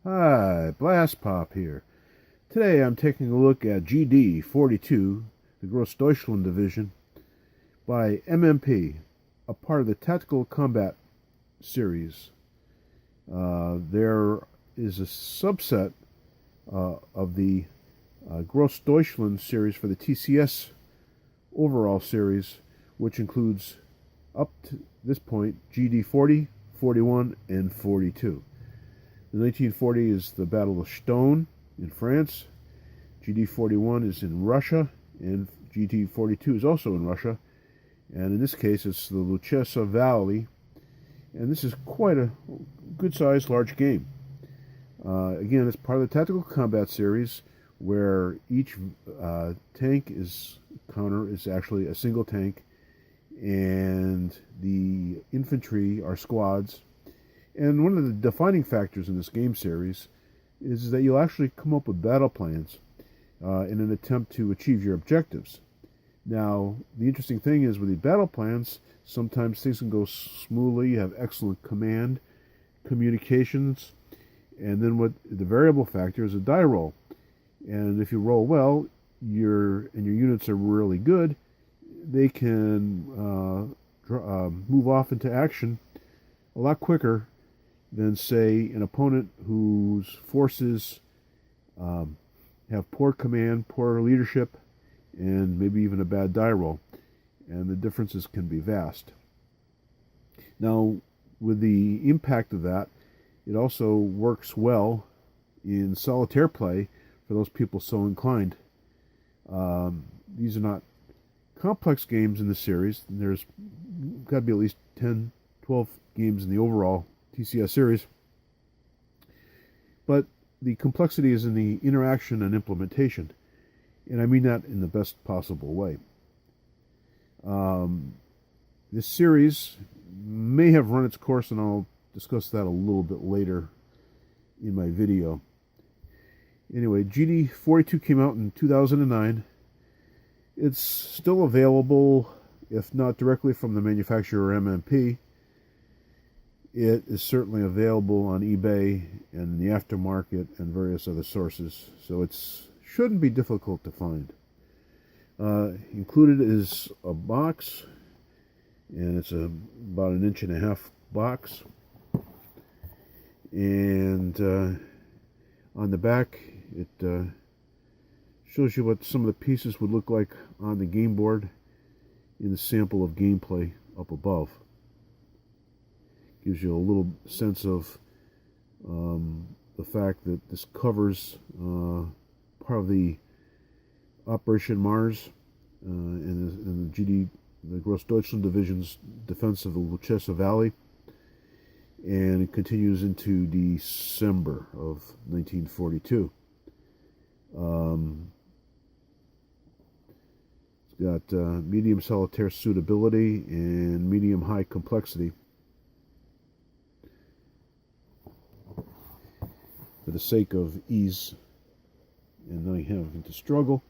Hi, Blastpop here. Today I'm taking a look at GD'42, the Grossdeutschland division, by MMP, a part of the Tactical Combat series. There is a subset of the Grossdeutschland series for the TCS overall series, which includes up to this point GD'40, 41, and 42. The 1940 is the Battle of Stone in France. GD'41 is in Russia, and GD'42 is also in Russia. And in this case, it's the Lucchesa Valley. And this is quite a good-sized, large game. Again, it's part of the Tactical Combat series, where each tank counter is actually a single tank, and the infantry are squads. And one of the defining factors in this game series is that you'll actually come up with battle plans in an attempt to achieve your objectives. Now, the interesting thing is with the battle plans, sometimes things can go smoothly. You have excellent command, communications, and then what the variable factor is a die roll. And if you roll well, your units are really good, they can move off into action a lot quicker than, say, an opponent whose forces have poor command, poor leadership, and maybe even a bad die roll. And the differences can be vast. Now, with the impact of that, it also works well in solitaire play for those people so inclined. These are not complex games in the series. There's got to be at least 10, 12 games in the overall TCS series, but the complexity is in the interaction and implementation, and I mean that in the best possible way. This series may have run its course, and I'll discuss that a little bit later in my video. Anyway, GD'42 came out in 2009. It's still available, if not directly from the manufacturer MMP. It is certainly available on eBay and the aftermarket and various other sources, so it shouldn't be difficult to find. Included is a box, and it's about 1.5 inch box. And on the back, it shows you what some of the pieces would look like on the game board in the sample of gameplay up above. Gives you a little sense of the fact that this covers part of the Operation Mars and the Grossdeutschland Division's defense of the Lucchesa Valley, and it continues into December of 1942. It's got medium solitaire suitability and medium high complexity. For the sake of ease and not having to struggle,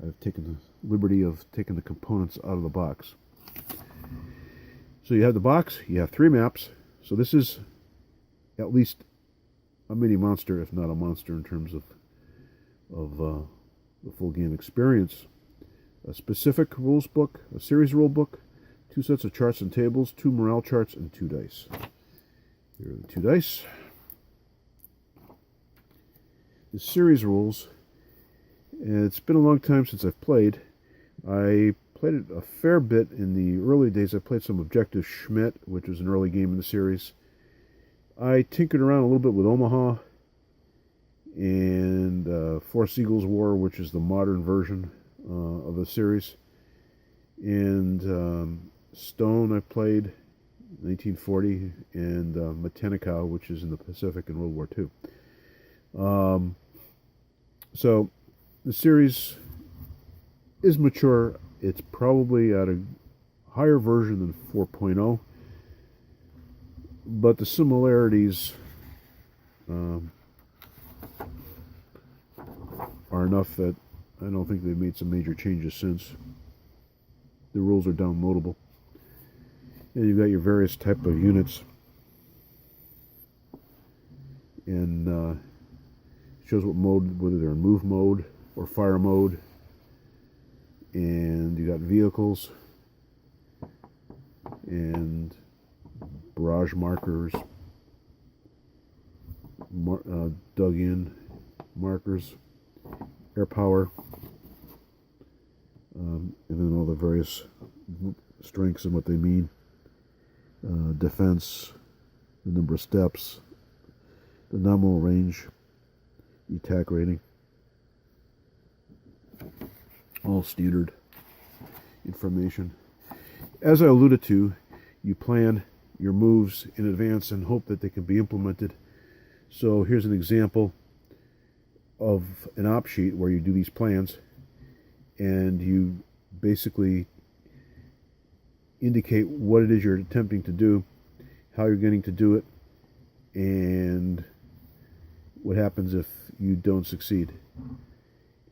I've taken the liberty of taking the components out of the box. So you have the box, you have 3 maps. So this is at least a mini monster, if not a monster in terms of the full game experience. A specific rules book, a series rule book, 2 sets of charts and tables, 2 morale charts, and 2 dice. Here are the 2 dice. The series rules, and it's been a long time since I've played. I played it a fair bit in the early days. I played some Objective Schmidt, which was an early game in the series. I tinkered around a little bit with Omaha and Force Eagles War, which is the modern version of the series. And Stone I played 1940, and Matanikau, which is in the Pacific in World War II. So the series is mature. It's probably at a higher version than 4.0, but the similarities are enough that I don't think they've made some major changes since. The rules are downloadable, and you've got your various type of units. and shows what mode, whether they're in move mode or fire mode. And you got vehicles and barrage markers, dug in markers, air power, and then all the various strengths and what they mean, defense, the number of steps, the nominal range, the attack rating, all standard information. As I alluded to, you plan your moves in advance and hope that they can be implemented. So here's an example of an op sheet where you do these plans and you basically indicate what it is you're attempting to do, how you're getting to do it, and what happens if you don't succeed.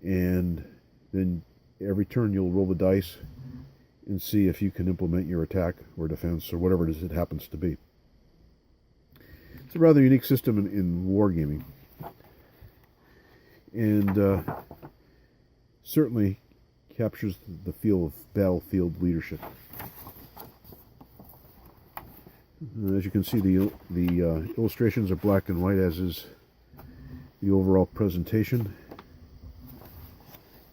And then every turn you'll roll the dice and see if you can implement your attack or defense or whatever it is it happens to be. It's a rather unique system in wargaming, and certainly captures the feel of battlefield leadership. As you can see, the illustrations are black and white, as is the overall presentation.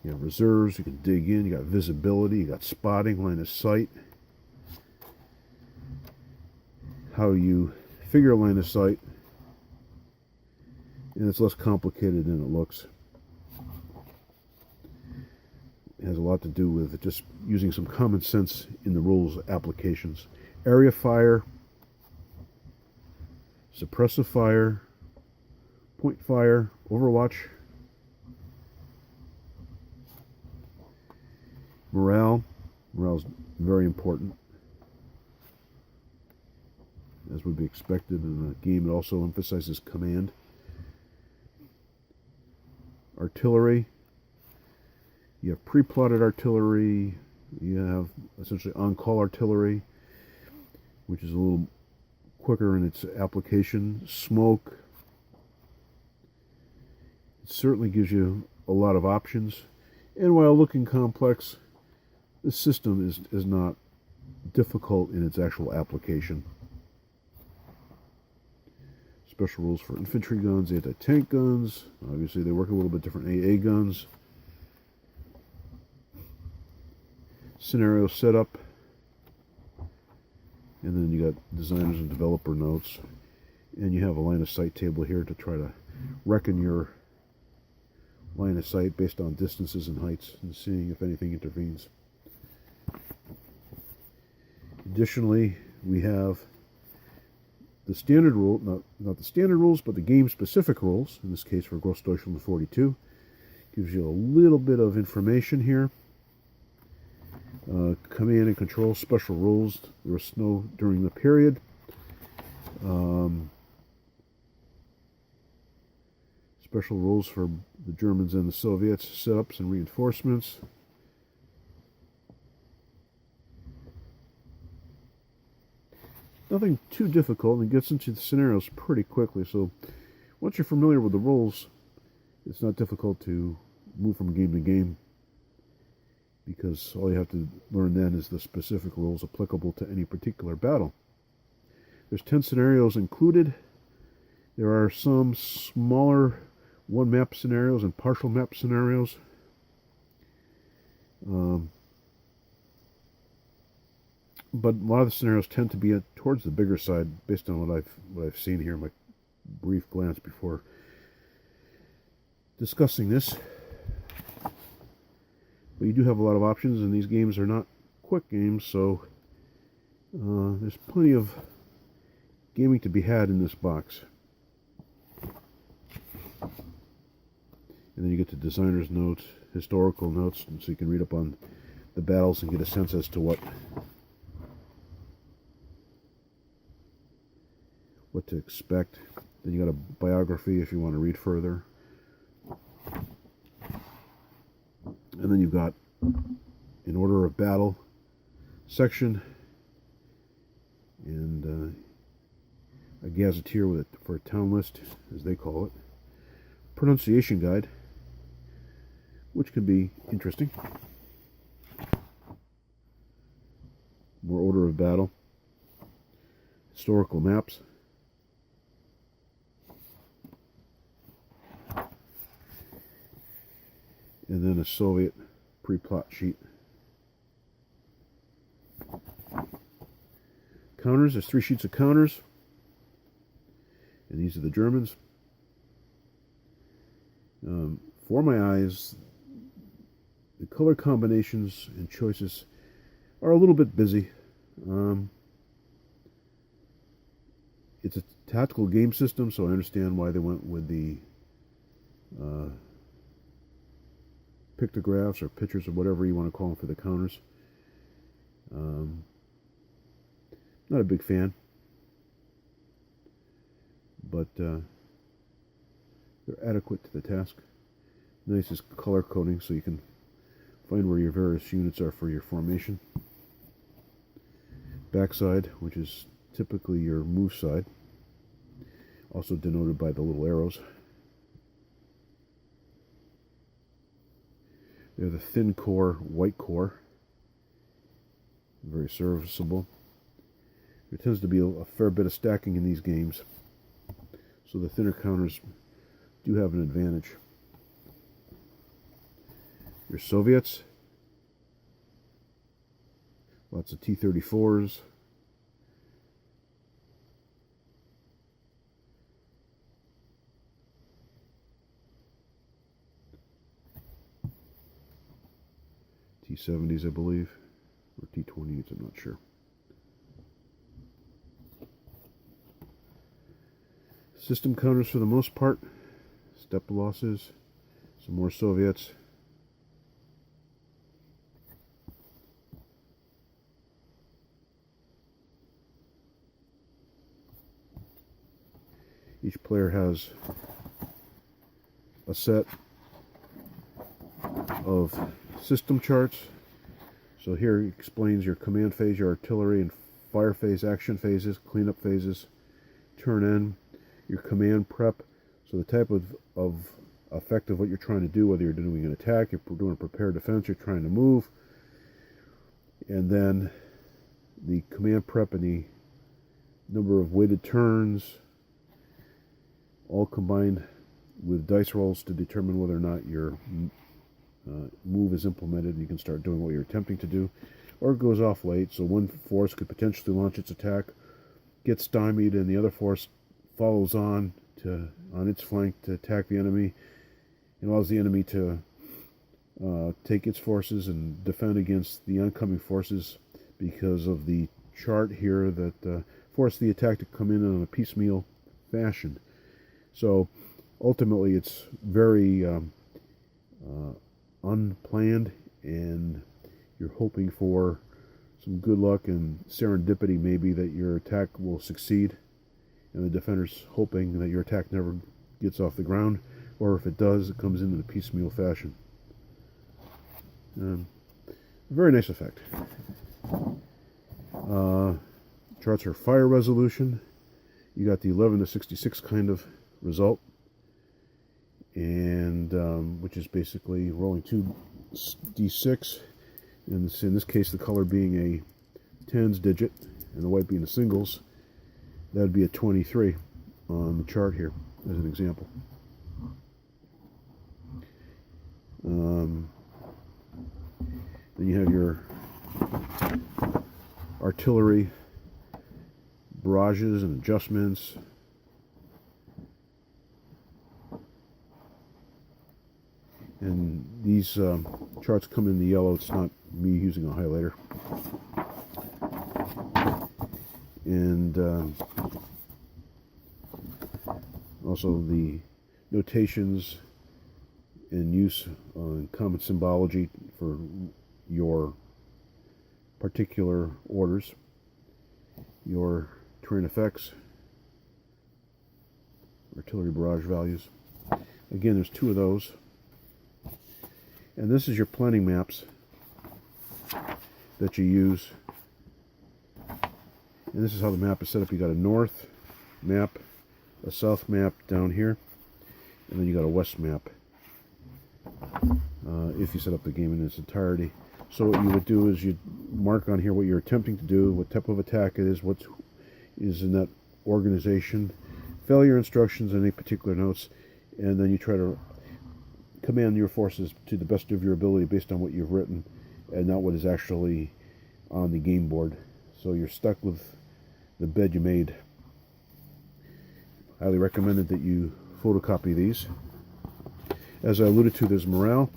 You have reserves, you can dig in, you got visibility, you got spotting, line of sight. How you figure line of sight, and it's less complicated than it looks. It has a lot to do with just using some common sense in the rules applications. Area fire, suppressive fire, point fire, overwatch, morale. Morale is very important, as would be expected in a game that also emphasizes command. Artillery. You have pre-plotted artillery. You have essentially on-call artillery, which is a little quicker in its application. Smoke. It certainly gives you a lot of options. And while looking complex, this system is not difficult in its actual application. Special rules for infantry guns, anti-tank guns. Obviously they work a little bit different. AA guns. Scenario setup. And then you got designers and developer notes. And you have a line of sight table here to try to reckon your line of sight based on distances and heights and seeing if anything intervenes. Additionally, we have the standard rule, not the standard rules, but the game-specific rules. In this case, for GD'42, gives you a little bit of information here. Command and control special rules. There was snow during the period. Special rules for the Germans and the Soviets, setups and reinforcements. Nothing too difficult, and it gets into the scenarios pretty quickly. So once you're familiar with the rules, it's not difficult to move from game to game, because all you have to learn then is the specific rules applicable to any particular battle. There's 10 scenarios included. There are some smaller one-map scenarios and partial map scenarios. But a lot of the scenarios tend to be towards the bigger side, based on what I've seen here in my brief glance before discussing this. But you do have a lot of options, and these games are not quick games, so there's plenty of gaming to be had in this box. And then you get to designer's notes, historical notes, and so you can read up on the battles and get a sense as to what to expect. Then you got a biography if you want to read further. And then you've got an order of battle section, and a gazetteer with for a town list, as they call it, pronunciation guide, which can be interesting, more order of battle, historical maps, and then a Soviet pre-plot sheet. Counters, there's 3 sheets of counters, and these are the Germans. For my eyes, the color combinations and choices are a little bit busy. It's a tactical game system, so I understand why they went with the pictographs or pictures or whatever you want to call them for the counters. Not a big fan, but they're adequate to the task. Nice is color coding, so you can find where your various units are for your formation. Backside, which is typically your move side, also denoted by the little arrows. They're the thin core, white core, very serviceable. There tends to be a fair bit of stacking in these games, so the thinner counters do have an advantage. Your Soviets, lots of T-34s, T-70s, I believe, or T-28s, I'm not sure. System counters for the most part, step losses, some more Soviets. Each player has a set of system charts. So here it explains your command phase, your artillery and fire phase, action phases, cleanup phases, turn in, your command prep, so the type of effect of what you're trying to do, whether you're doing an attack, you're doing a prepared defense, you're trying to move, and then the command prep and the number of weighted turns, all combined with dice rolls to determine whether or not your move is implemented and you can start doing what you're attempting to do, or it goes off late, so one force could potentially launch its attack, get stymied, and the other force follows on its flank to attack the enemy. It allows the enemy to take its forces and defend against the oncoming forces because of the chart here that force the attack to come in a piecemeal fashion. So ultimately it's very unplanned, and you're hoping for some good luck and serendipity maybe that your attack will succeed, and the defender's hoping that your attack never gets off the ground, or if it does, it comes in a piecemeal fashion. Very nice effect. Charts are fire resolution. You got the 11 to 66 kind of result, and which is basically rolling 2d6, and in this case the color being a tens digit and the white being the singles. That would be a 23 on the chart here as an example. Then you have your artillery, barrages and adjustments. And these charts come in the yellow. It's not me using a highlighter. And also the notations and use in common symbology for your particular orders, your terrain effects, artillery barrage values. Again, there's 2 of those. And this is your planning maps that you use. And this is how the map is set up. You got a north, map, a south map down here, and then you got a west map if you set up the game in its entirety. So what you would do is you'd mark on here what you're attempting to do, what type of attack it is, what is in that organization, failure instructions, any particular notes, and then you try to command your forces to the best of your ability based on what you've written and not what is actually on the game board. So you're stuck with the bed you made. Highly recommended that you photocopy these. As I alluded to, there's morale.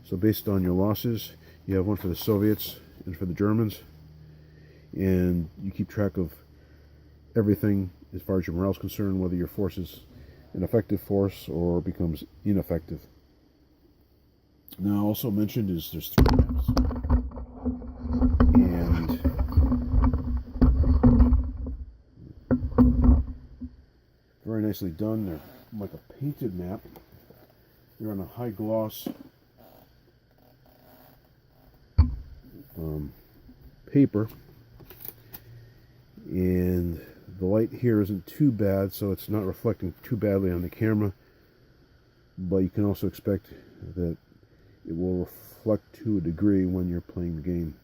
So based on your losses, you have one for the Soviets and for the Germans, and you keep track of everything as far as your morale is concerned, whether your force is an effective force or becomes ineffective. Now, also mentioned is there's 3 maps, and very nicely done. They're like a painted map. They're on a high gloss paper, and the light here isn't too bad, so it's not reflecting too badly on the camera, but you can also expect that it will reflect to a degree when you're playing the game.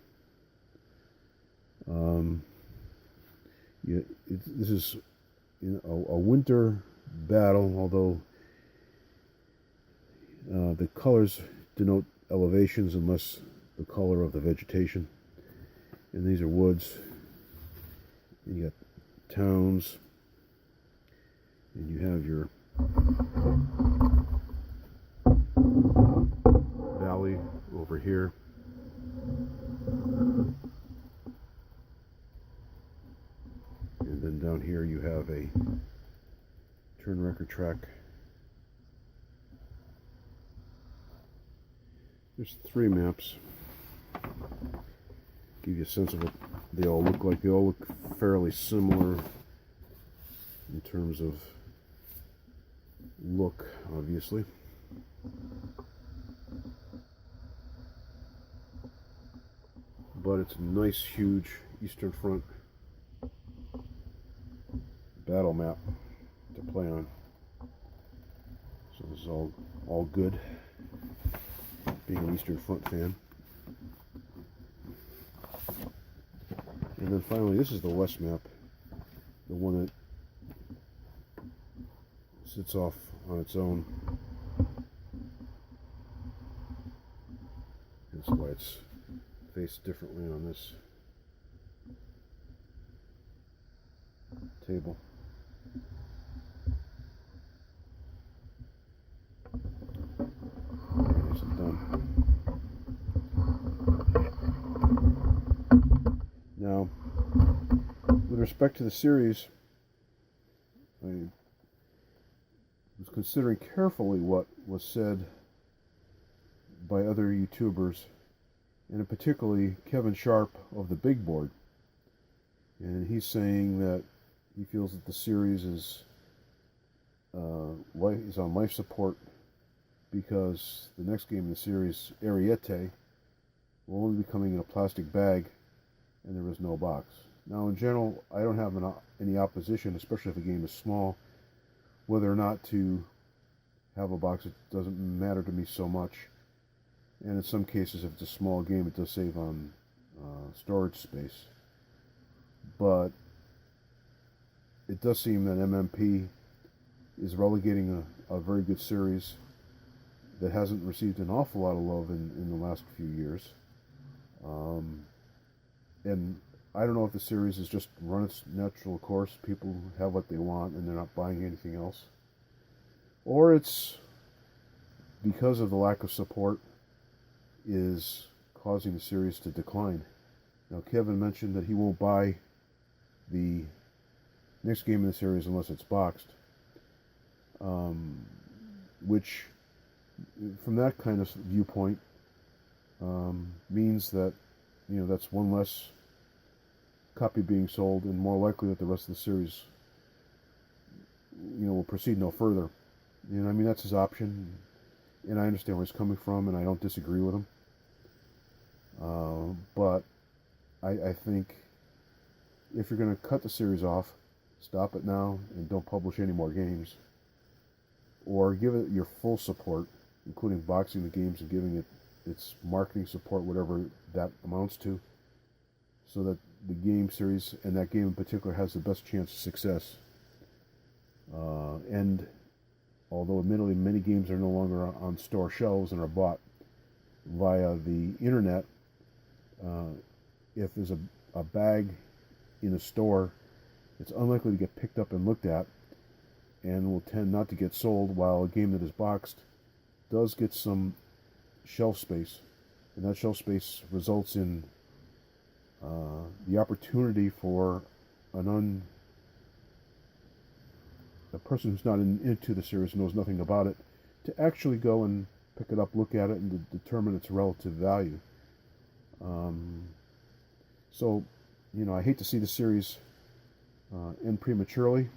This is a winter battle, although the colors denote elevations and less the color of the vegetation. And these are woods. And you got towns, and you have your valley over here. And then down here you have a turn record track. There's 3 maps. Give you a sense of what they all look like. They all look fairly similar in terms of look, obviously. But it's a nice, huge Eastern Front battle map to play on. So this is all good, being an Eastern Front fan. And then finally, this is the West map, the one that sits off on its own. That's why it's faced differently on this table. Nice and done. Now, with respect to the series, I was considering carefully what was said by other YouTubers, and particularly Kevin Sharp of the Big Board. And he's saying that he feels that the series is on life support because the next game in the series, Ariete, will only be coming in a plastic bag and there is no box. Now, in general, I don't have any opposition, especially if a game is small, whether or not to have a box. It doesn't matter to me so much. And in some cases, if it's a small game, it does save on storage space. But it does seem that MMP is relegating a very good series that hasn't received an awful lot of love in the last few years. And I don't know if the series has just run its natural course. People have what they want and they're not buying anything else. Or it's because of the lack of support is causing the series to decline. Now, Kevin mentioned that he won't buy the next game in the series unless it's boxed, which, from that kind of viewpoint, means that that's one less copy being sold, and more likely that the rest of the series will proceed no further. I mean, that's his option, and I understand where he's coming from, and I don't disagree with him. But I think if you're going to cut the series off, stop it now and don't publish any more games. Or give it your full support, including boxing the games and giving it its marketing support, whatever that amounts to, so that the game series, and that game in particular, has the best chance of success. And although admittedly many games are no longer on store shelves and are bought via the internet, if there's a bag in a store, it's unlikely to get picked up and looked at, and will tend not to get sold, while a game that is boxed does get some shelf space, and that shelf space results in the opportunity for a person who's not into the series, knows nothing about it, to actually go and pick it up, look at it, and to determine its relative value. So, I hate to see the series end prematurely.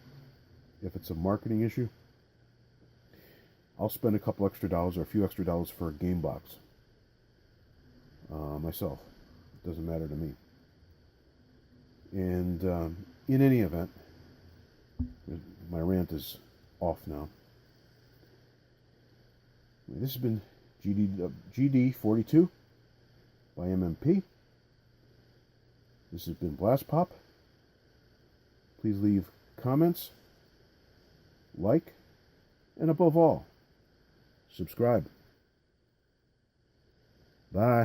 If it's a marketing issue, I'll spend a couple extra dollars or a few extra dollars for a game box myself. It doesn't matter to me. And in any event, my rant is off now. This has been GD'42 by MMP. This has been Blastpop. Please leave comments, like, and above all, subscribe. Bye.